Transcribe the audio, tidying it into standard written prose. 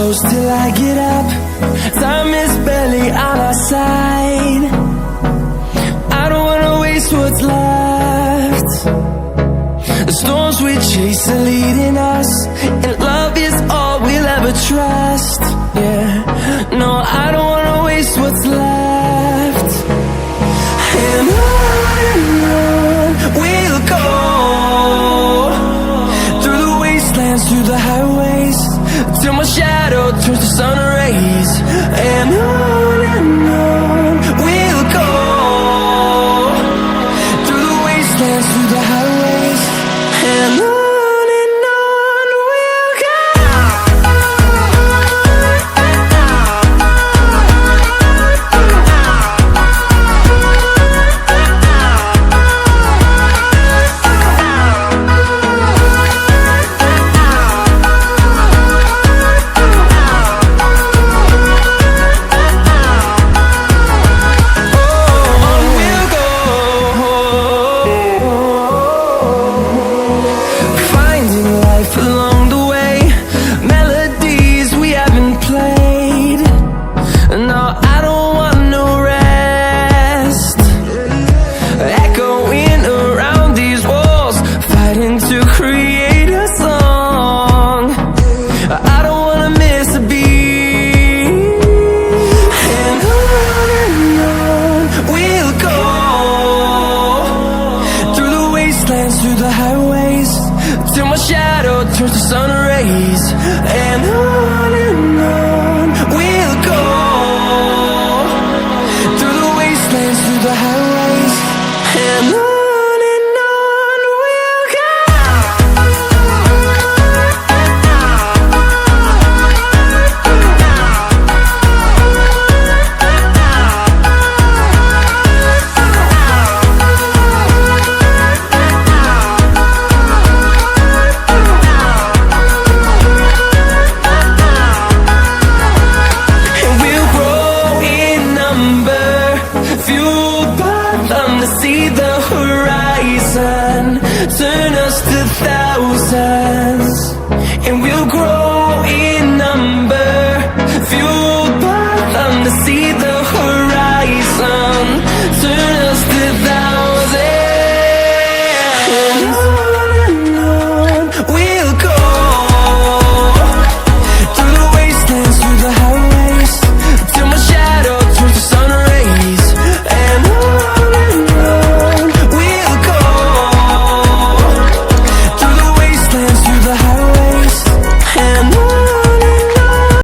close till I get up. Time is barely on our side. I don't wanna waste what's left. The storms we chase are leading us, and love is all we'll ever trust. Yeah, no, I don't wanna waste what's left. And on we'll go, through the wastelands, through the highways, till my shadow turns to sun rays. And on we'll go, through the wastelands, through the highways, and on we'll go. Through the highways, till my shadow turns to sun rays. And on we'll go, through the wastelands, through the highways, and on we'll go. See the horizon, turn us to thousands, and we'll grow